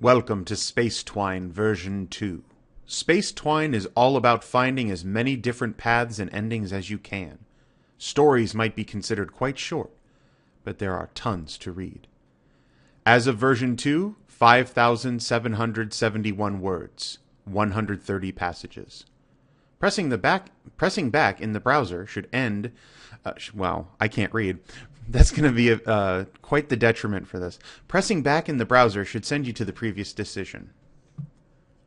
Welcome to SpaceTwine version 2. SpaceTwine is all about finding as many different paths and endings as you can. Stories might be considered quite short, but there are tons to read. As of version 2, 5,771 words, 130 passages. Pressing back in the browser should end... well, I can't read. That's going to be quite the detriment for this. Pressing back in the browser should send you to the previous decision.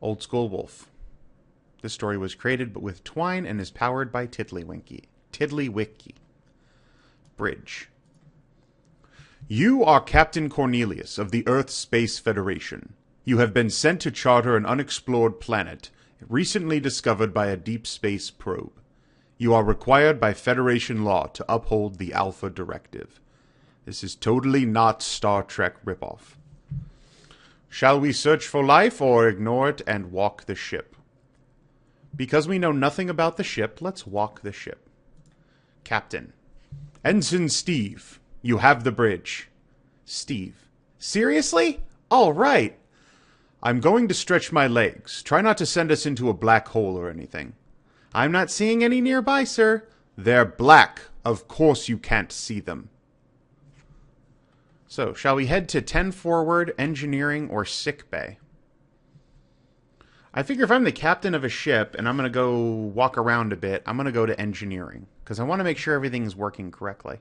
Old School Wolf. This story was created with Twine and is powered by Tiddlywinky. Bridge. You are Captain Cornelius of the Earth Space Federation. You have been sent to charter an unexplored planet, recently discovered by a deep space probe. You are required by Federation law to uphold the Alpha Directive. This is totally not Star Trek ripoff. Shall we search for life or ignore it and walk the ship? Because we know nothing about the ship, let's walk the ship. Captain. Ensign Steve, you have the bridge. Steve. Seriously? All right. I'm going to stretch my legs. Try not to send us into a black hole or anything. I'm not seeing any nearby, sir. They're black. Of course you can't see them. So, shall we head to 10 forward, engineering, or sick bay? I figure if I'm the captain of a ship and I'm going to go walk around a bit, I'm going to go to engineering, because I want to make sure everything's working correctly.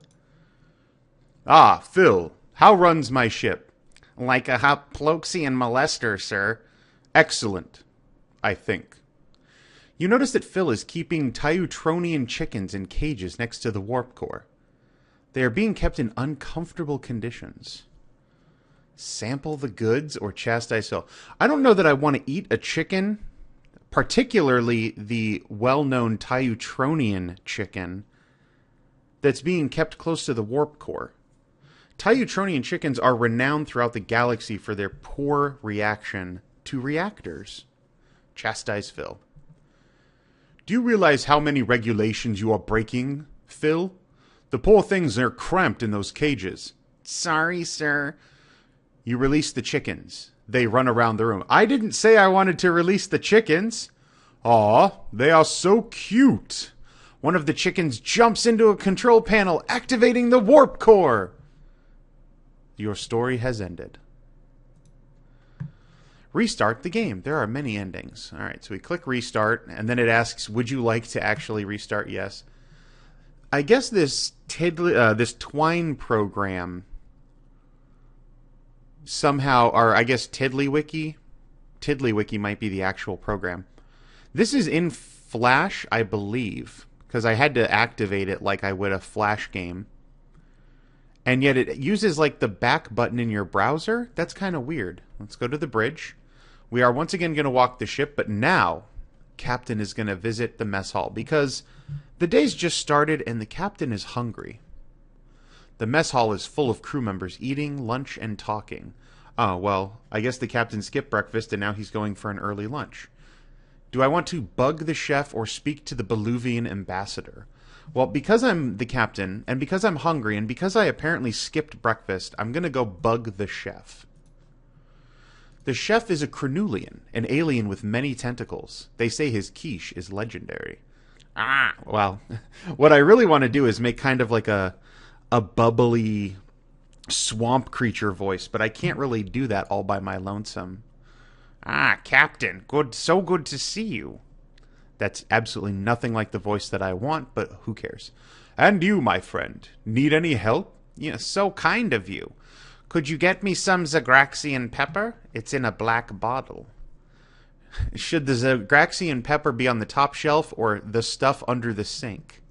Ah, Phil, how runs my ship? Like a Hoploxian molester, sir. Excellent, I think. You notice that Phil is keeping Tyutronian chickens in cages next to the warp core. They are being kept in uncomfortable conditions. Sample the goods or chastise Phil? I don't know that I want to eat a chicken, particularly the well-known Tyutronian chicken that's being kept close to the warp core. Tyutronian chickens are renowned throughout the galaxy for their poor reaction to reactors. Chastise Phil. Do you realize how many regulations you are breaking, Phil? The poor things are cramped in those cages. Sorry, sir. You release the chickens. They run around the room. I didn't say I wanted to release the chickens. Aw, they are so cute. One of the chickens jumps into a control panel, activating the warp core. Your story has ended. Restart the game. There are many endings. All right, so we click restart, and then it asks, would you like to actually restart? Yes. I guess this Twine program somehow, or I guess Tiddlywinky might be the actual program. This is in Flash, I believe, because I had to activate it like I would a Flash game. And yet it uses like the back button in your browser. That's kind of weird. Let's go to the bridge. We are once again going to walk the ship, but now Captain is going to visit the mess hall because the day's just started and the captain is hungry. The mess hall is full of crew members eating lunch and talking. Oh, well, I guess the captain skipped breakfast and now he's going for an early lunch. Do I want to bug the chef or speak to the Beluvian ambassador? Well, because I'm the captain, and because I'm hungry, and because I apparently skipped breakfast, I'm going to go bug the chef. The chef is a Crenulian, an alien with many tentacles. They say his quiche is legendary. Ah, well, what I really want to do is make kind of like a bubbly swamp creature voice, but I can't really do that all by my lonesome. Ah, Captain, so good to see you. That's absolutely nothing like the voice that I want, but who cares? And you, my friend, need any help? Yeah, so kind of you. Could you get me some Zagraxian pepper? It's in a black bottle. Should the Zagraxian pepper be on the top shelf or the stuff under the sink?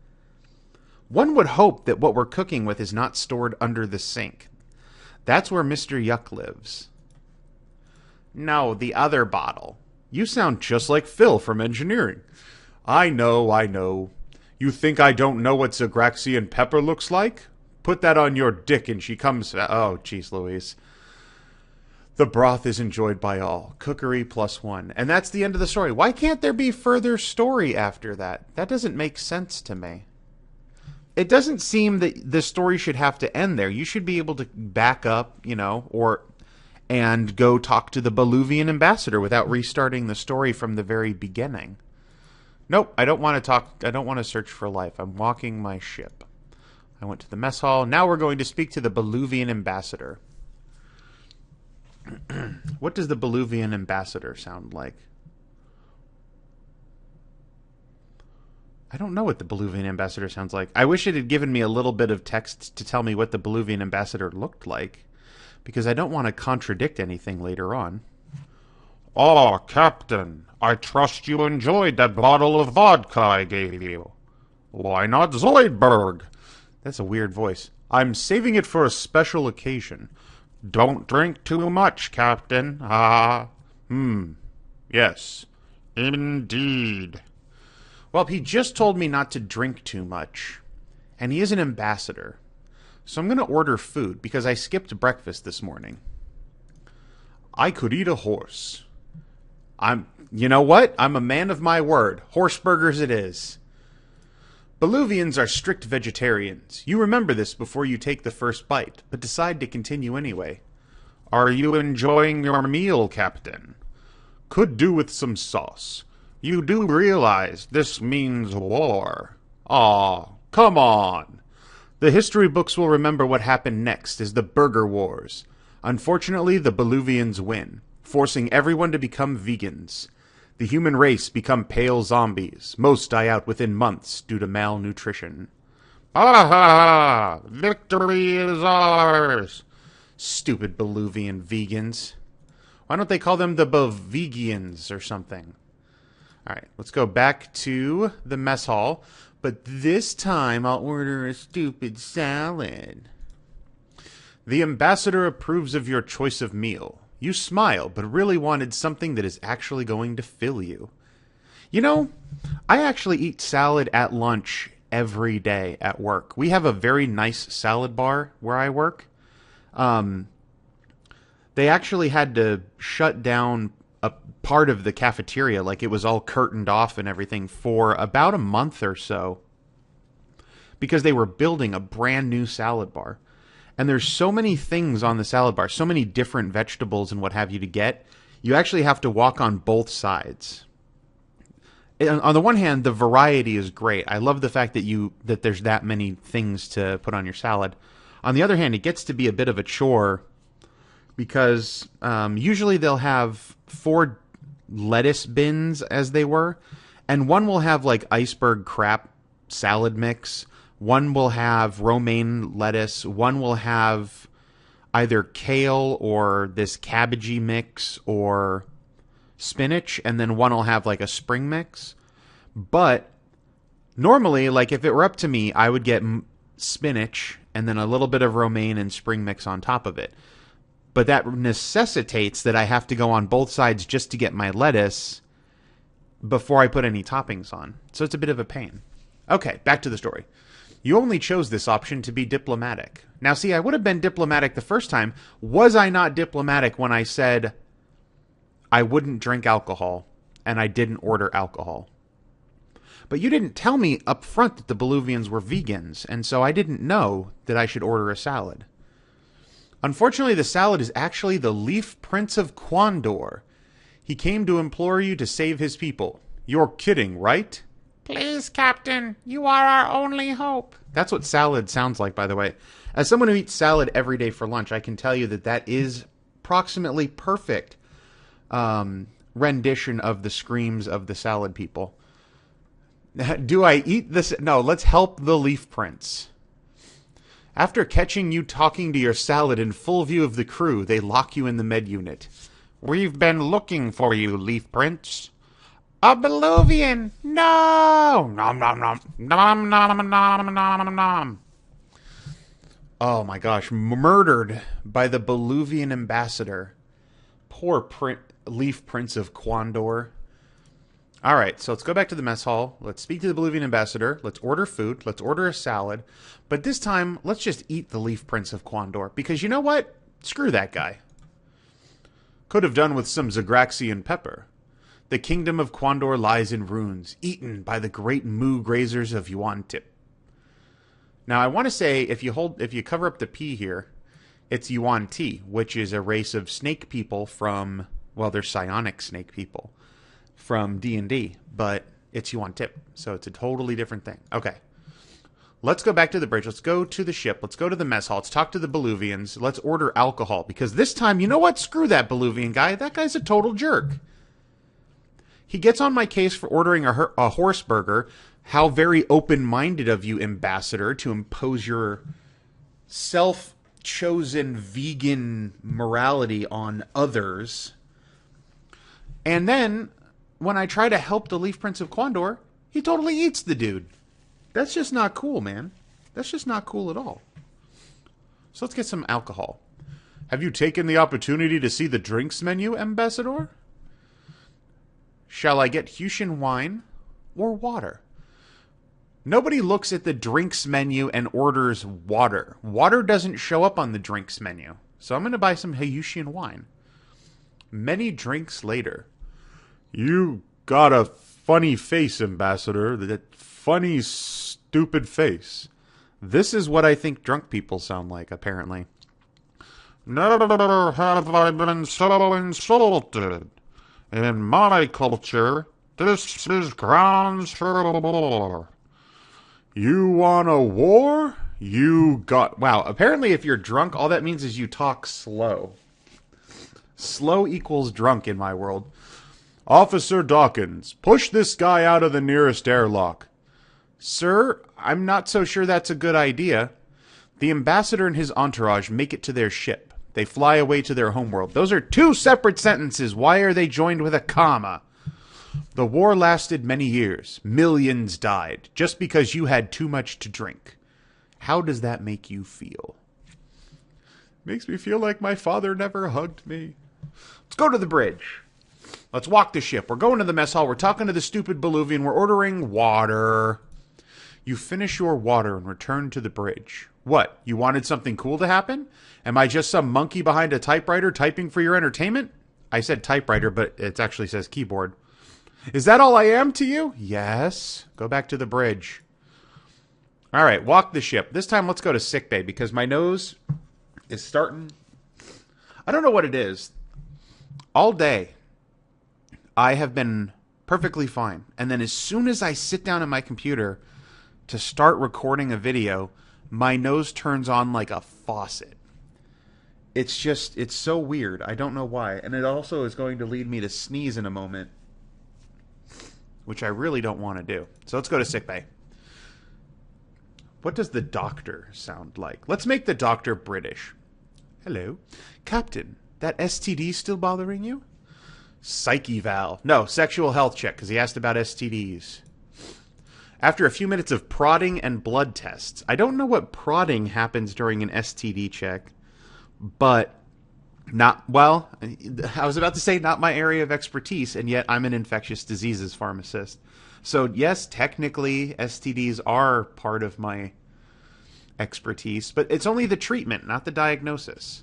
One would hope that what we're cooking with is not stored under the sink. That's where Mr. Yuck lives. No, the other bottle. You sound just like Phil from engineering. I know. You think I don't know what Zagraxian pepper looks like? Put that on your dick and she comes... Oh, jeez Louise. The broth is enjoyed by all. Cookery +1. And that's the end of the story. Why can't there be further story after that? That doesn't make sense to me. It doesn't seem that the story should have to end there. You should be able to back up, or and go talk to the Boluvian ambassador without restarting the story from the very beginning. Nope, I don't want to talk. I don't want to search for life. I'm walking my ship. I went to the mess hall. Now we're going to speak to the Boluvian ambassador. What does the Boluvian ambassador sound like? I don't know what the Boluvian ambassador sounds like. I wish it had given me a little bit of text to tell me what the Boluvian ambassador looked like, because I don't want to contradict anything later on. Oh, Captain, I trust you enjoyed that bottle of vodka I gave you. Why not Zoidberg? That's a weird voice. I'm saving it for a special occasion. Don't drink too much, Captain. Yes. Indeed. Well, he just told me not to drink too much. And he is an ambassador. So I'm going to order food, because I skipped breakfast this morning. I could eat a horse. You know what? I'm a man of my word. Horse burgers it is. Boluvians are strict vegetarians. You remember this before you take the first bite, but decide to continue anyway. Are you enjoying your meal, Captain? Could do with some sauce. You do realize this means war. Aw, come on. The history books will remember what happened next as the Burger Wars. Unfortunately, the Boluvians win, forcing everyone to become vegans. The human race become pale zombies. Most die out within months due to malnutrition. Ah! Victory is ours! Stupid Boluvian vegans. Why don't they call them the Bovigians or something? Alright, let's go back to the mess hall. But this time I'll order a stupid salad. The ambassador approves of your choice of meal. You smile, but really wanted something that is actually going to fill you. You know, I actually eat salad at lunch every day at work. We have a very nice salad bar where I work. They actually had to shut down a part of the cafeteria, like it was all curtained off and everything, for about a month or so, because they were building a brand new salad bar. And there's so many things on the salad bar, so many different vegetables and what have you to get, you actually have to walk on both sides. And on the one hand, the variety is great. I love the fact that there's that many things to put on your salad. On the other hand, it gets to be a bit of a chore, because usually they'll have 4 lettuce bins, as they were, and one will have like iceberg crap salad mix. One will have romaine lettuce. One will have either kale or this cabbagey mix or spinach. And then one will have like a spring mix. But normally, like if it were up to me, I would get spinach and then a little bit of romaine and spring mix on top of it. But that necessitates that I have to go on both sides just to get my lettuce before I put any toppings on. So it's a bit of a pain. Okay, back to the story. You only chose this option to be diplomatic. Now, see, I would have been diplomatic the first time. Was I not diplomatic when I said I wouldn't drink alcohol and I didn't order alcohol? But you didn't tell me up front that the Boluvians were vegans, and so I didn't know that I should order a salad. Unfortunately, the salad is actually the Leaf Prince of Quandor. He came to implore you to save his people. You're kidding, right? Please, Captain, you are our only hope. That's what salad sounds like, by the way. As someone who eats salad every day for lunch, I can tell you that that is approximately perfect rendition of the screams of the salad people. Do I eat this? No, let's help the Leaf Prince. After catching you talking to your salad in full view of the crew, they lock you in the med unit. We've been looking for you, Leaf Prince. A Boluvian! No! Nom nom nom. Nom nom nom nom nom. Oh my gosh, murdered by the Boluvian ambassador. Poor Leaf Prince of Quandor. Alright, so let's go back to the mess hall. Let's speak to the Boluvian ambassador. Let's order food. Let's order a salad. But this time, let's just eat the Leaf Prince of Quandor. Because you know what? Screw that guy. Could have done with some Zagraxian pepper. The kingdom of Quandor lies in ruins, eaten by the great moo grazers of Yuan Tip. Now, I want to say, if you cover up the P here, It's Yuan Ti, which is a race of snake people from, well, they're psionic snake people from D&D, but it's Yuan Tip, so it's a totally different thing. Okay. Let's go back to the bridge. Let's go to the ship. Let's go to the mess hall. Let's talk to the Beluvians. Let's order alcohol. Because this time, you know what? Screw that Beluvian guy. That guy's a total jerk. He gets on my case for ordering a horse burger. How very open-minded of you, Ambassador, to impose your self-chosen vegan morality on others. And then, when I try to help the Leaf Prince of Quandor, he totally eats the dude. That's just not cool, man. That's just not cool at all. So let's get some alcohol. Have you taken the opportunity to see the drinks menu, Ambassador? Shall I get Hushin wine or water? Nobody looks at the drinks menu and orders water. Water doesn't show up on the drinks menu. So I'm going to buy some Hushin wine. Many drinks later. You got a funny face, Ambassador. That funny, stupid face. This is what I think drunk people sound like, apparently. Never have I been so insulted. In my culture, this is grounds for war. You want a war? You got... Wow, apparently if you're drunk, all that means is you talk slow. Slow equals drunk in my world. Officer Dawkins, push this guy out of the nearest airlock. Sir, I'm not so sure that's a good idea. The ambassador and his entourage make it to their ship. They fly away to their homeworld. Those are two separate sentences. Why are they joined with a comma? The war lasted many years. Millions died. Just because you had too much to drink. How does that make you feel? Makes me feel like my father never hugged me. Let's go to the bridge. Let's walk the ship. We're going to the mess hall. We're talking to the stupid Beluvian. We're ordering water. You finish your water and return to the bridge. What? You wanted something cool to happen? Am I just some monkey behind a typewriter typing for your entertainment? I said typewriter, but it actually says keyboard. Is that all I am to you? Yes. Go back to the bridge. All right, walk the ship. This time let's go to sickbay because my nose is starting... I don't know what it is. All day, I have been perfectly fine. And then as soon as I sit down at my computer to start recording a video, my nose turns on like a faucet. It's just, it's so weird. I don't know why. And it also is going to lead me to sneeze in a moment, which I really don't want to do. So let's go to sickbay. What does the doctor sound like? Let's make the doctor British. Hello. Captain, that STD still bothering you? Psych eval. No, sexual health check, because he asked about STDs. After a few minutes of prodding and blood tests. I don't know what prodding happens during an STD check, but not, well, I was about to say not my area of expertise, and yet I'm an infectious diseases pharmacist. So yes, technically STDs are part of my expertise, but it's only the treatment, not the diagnosis.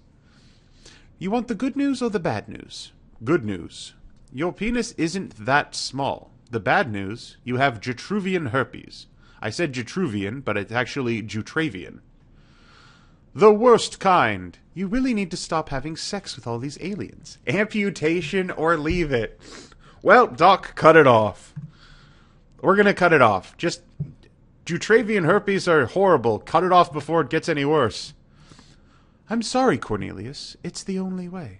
You want the good news or the bad news? Good news. Your penis isn't that small. The bad news, you have Jutruvian herpes. I said Jutruvian, but it's actually Jutravian. The worst kind. You really need to stop having sex with all these aliens. Amputation or leave it. Well, Doc, cut it off. We're going to cut it off. Just, Jutravian herpes are horrible. Cut it off before it gets any worse. I'm sorry, Cornelius. It's the only way.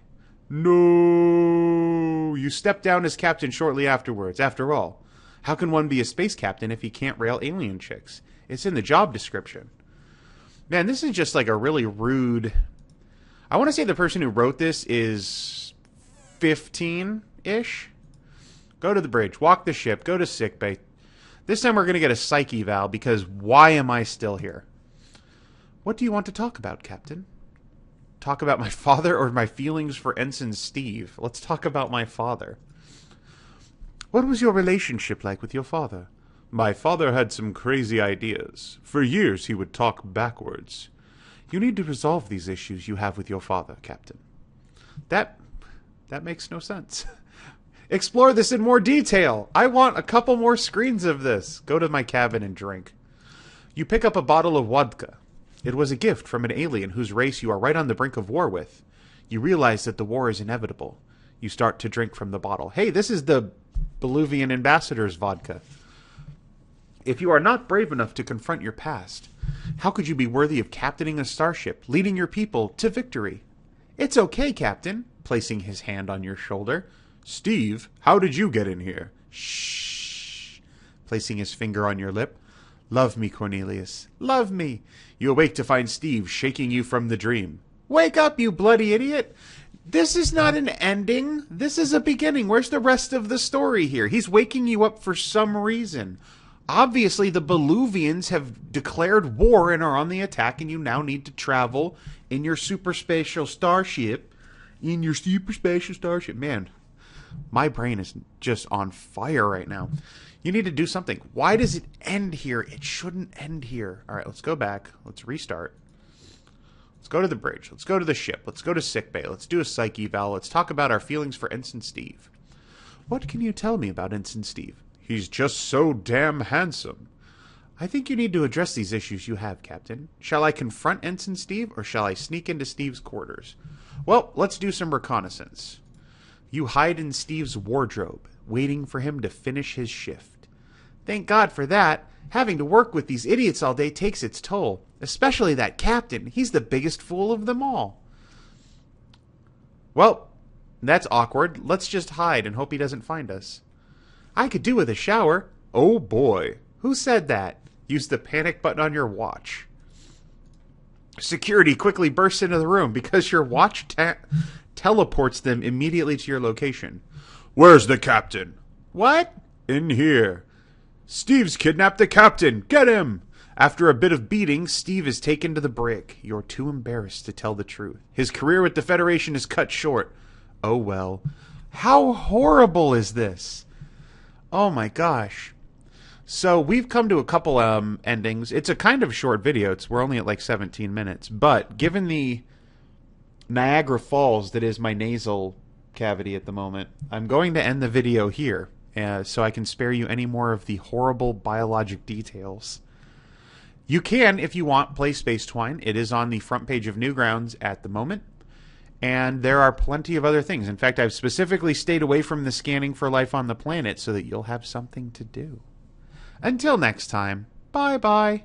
No. You stepped down as captain shortly afterwards. After all, how can one be a space captain if he can't rail alien chicks? It's in the job description. Man, this is just like a really rude... I want to say the person who wrote this is 15-ish. Go to the bridge. Walk the ship. Go to sickbay. This time we're going to get a psych eval because why am I still here? What do you want to talk about, Captain? Talk about my father or my feelings for Ensign Steve? Let's talk about my father. What was your relationship like with your father? My father had some crazy ideas. For years he would talk backwards. You need to resolve these issues you have with your father, Captain. That makes no sense. Explore this in more detail. I want a couple more screens of this. Go to my cabin and drink. You pick up a bottle of vodka. It was a gift from an alien whose race you are right on the brink of war with. You realize that the war is inevitable. You start to drink from the bottle. Hey, this is the Bolivian ambassador's vodka. If you are not brave enough to confront your past, how could you be worthy of captaining a starship, leading your people to victory? It's okay, Captain, placing his hand on your shoulder. Steve, how did you get in here? Shh, placing his finger on your lip. Love me, Cornelius. Love me. You awake to find Steve shaking you from the dream. Wake up, you bloody idiot. This is not an ending. This is a beginning. Where's the rest of the story here? He's waking you up for some reason. Obviously, the Bolivians have declared war and are on the attack, and you now need to travel in your super spatial starship. Man, my brain is just on fire right now. You need to do something. Why does it end here? It shouldn't end here. All right, let's go back. Let's restart. Let's go to the bridge. Let's go to the ship. Let's go to sickbay. Let's do a psych eval. Let's talk about our feelings for Ensign Steve. What can you tell me about Ensign Steve? He's just so damn handsome. I think you need to address these issues you have, Captain. Shall I confront Ensign Steve, or shall I sneak into Steve's quarters? Well, let's do some reconnaissance. You hide in Steve's wardrobe, waiting for him to finish his shift. Thank God for that. Having to work with these idiots all day takes its toll. Especially that captain. He's the biggest fool of them all. Well, that's awkward. Let's just hide and hope he doesn't find us. I could do with a shower. Oh boy. Who said that? Use the panic button on your watch. Security quickly bursts into the room because your watch teleports them immediately to your location. Where's the captain? What? In here. Steve's kidnapped the captain. Get him! After a bit of beating, Steve is taken to the brig. You're too embarrassed to tell the truth. His career with the Federation is cut short. Oh well. How horrible is this? Oh my gosh. So we've come to a couple endings. It's a kind of short video. We're only at like 17 minutes. But given the Niagara Falls that is my nasal cavity at the moment, I'm going to end the video here so I can spare you any more of the horrible biologic details. You can, if you want, play SpaceTwine. It is on the front page of Newgrounds at the moment. And there are plenty of other things. In fact, I've specifically stayed away from the scanning for life on the planet so that you'll have something to do. Until next time, bye-bye.